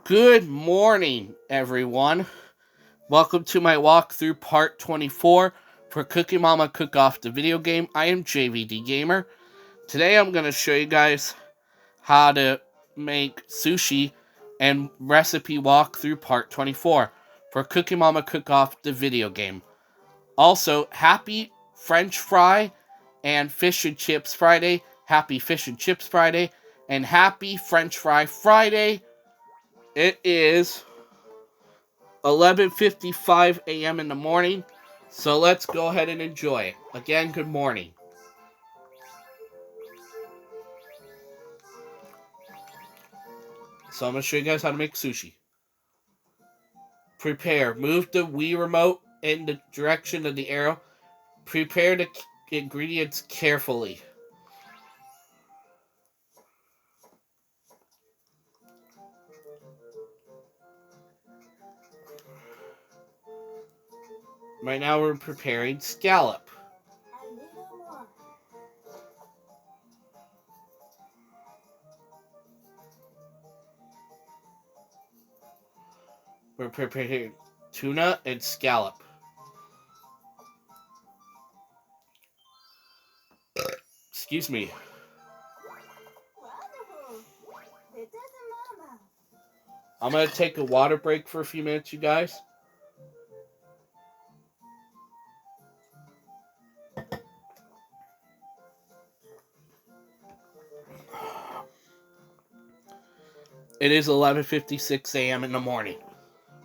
Good morning, everyone. Welcome to my walkthrough part 24 for Cookie Mama Cook Off the video game. I am JVD Gamer. Today I'm going to show you guys how to make sushi and recipe walkthrough part 24 for Cookie Mama Cook Off the video game. Also, happy French fry and fish and chips Friday. Happy fish and chips Friday. And happy French fry Friday. It is 11:55 a.m. in the morning, so let's go ahead and enjoy it. Again, good morning. So I'm going to show you guys how to make sushi. Prepare. Move the Wii remote in the direction of the arrow. Prepare the ingredients carefully. Right now we're preparing scallop. We're preparing tuna and scallop. Excuse me. I'm going to take a water break for a few minutes, you guys. It is 11:56 a.m. in the morning.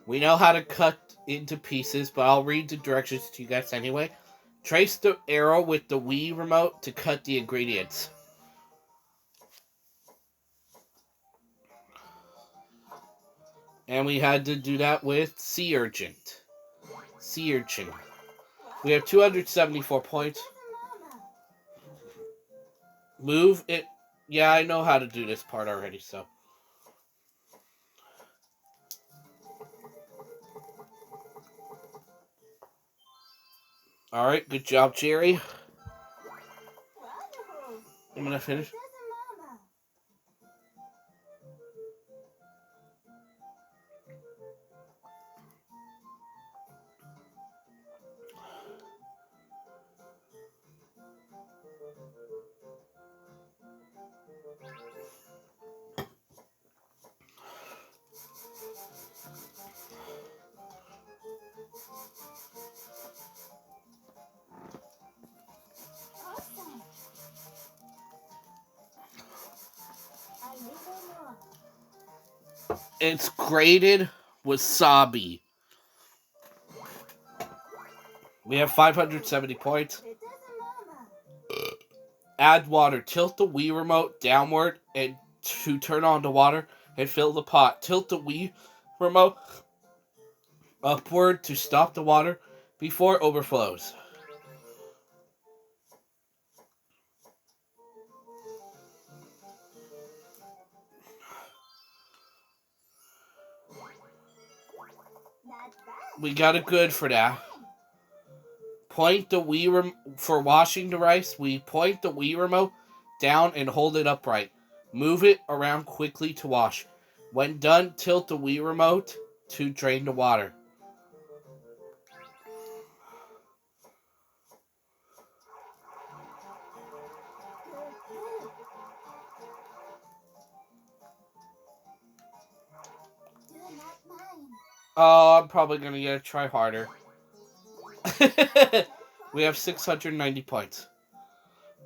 We know how to cut into pieces, but I'll read the directions to you guys anyway. Trace the arrow with the Wii remote to cut the ingredients. And we had to do that with sea urchin. Sea urchin. We have 274 points. Move it. Yeah, I know how to do this part already, so. Alright, good job, Jerry. I'm gonna finish. It's grated wasabi. We have 570 points. Add water. Tilt the Wii remote downward and to turn on the water and fill the pot. Tilt the Wii remote upward to stop the water before it overflows. We got it good for that. Point the Wii for washing the rice. We point the Wii remote down and hold it upright. Move it around quickly to wash. When done, tilt the Wii remote to drain the water. Oh, I'm probably going to try harder. We have 690 points.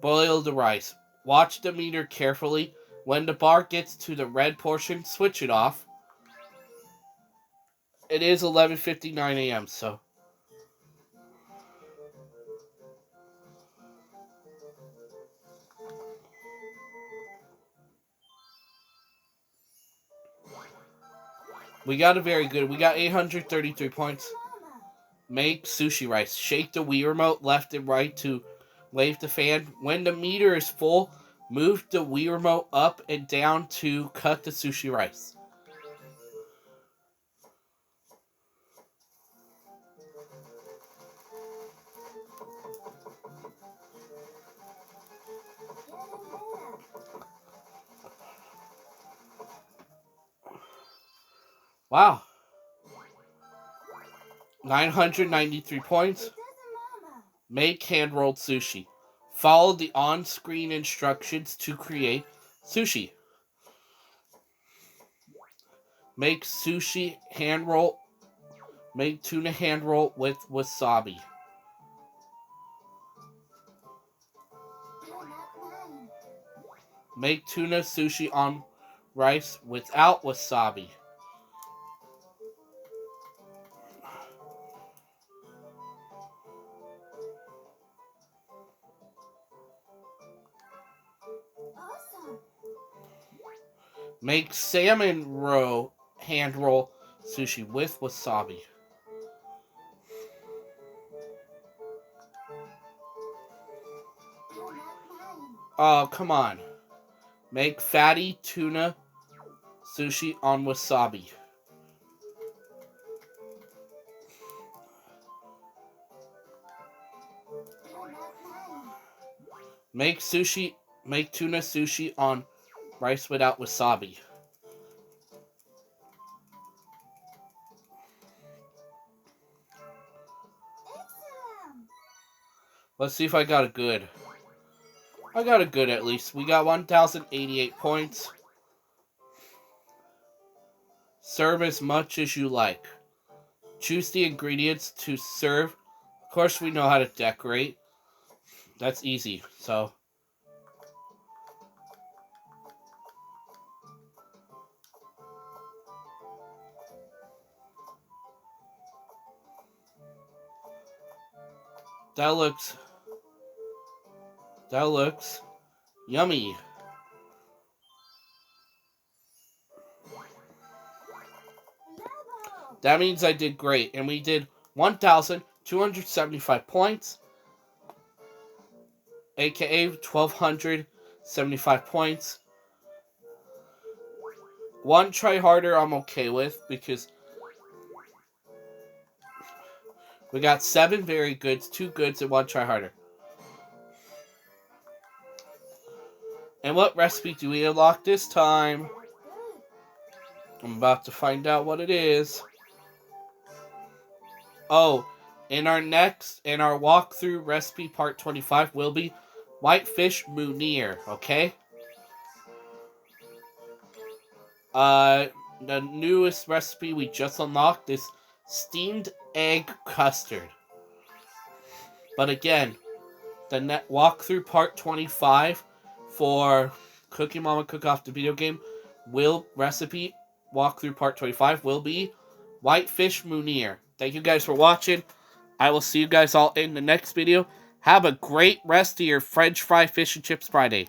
Boil the rice. Watch the meter carefully. When the bar gets to the red portion, switch it off. It is 11:59 a.m., so. We got it very good. We got 833 points. Make sushi rice. Shake the Wii remote left and right to wave the fan. When the meter is full, move the Wii remote up and down to cut the sushi rice. Wow. 993 points. Make hand-rolled sushi. Follow the on-screen instructions to create sushi. Make sushi hand-roll. Make tuna hand-roll with wasabi. Make tuna sushi on rice without wasabi. Make salmon roe hand roll sushi with wasabi. Oh, come on. Make fatty tuna sushi on wasabi. Make tuna sushi on rice without wasabi. Let's see if I got a good. I got a good at least. We got 1,088 points. Serve as much as you like. Choose the ingredients to serve. Of course, we know how to decorate. That's easy, so. That looks yummy. That means I did great. And we did 1,275 points. AKA 1,275 points. One try harder I'm okay with because we got 7 very goods, 2 goods, and 1 try harder. And what recipe do we unlock this time? I'm about to find out what it is. Oh, in our walkthrough recipe part 25 will be whitefish munir, okay? The newest recipe we just unlocked is steamed egg custard. But again, the walkthrough part 25 for Cookie Mama Cook Off the video game recipe walkthrough part 25 will be whitefish munir. Thank you guys for watching. I will see you guys all in the next video. Have a great rest of your French fry fish and chips Friday.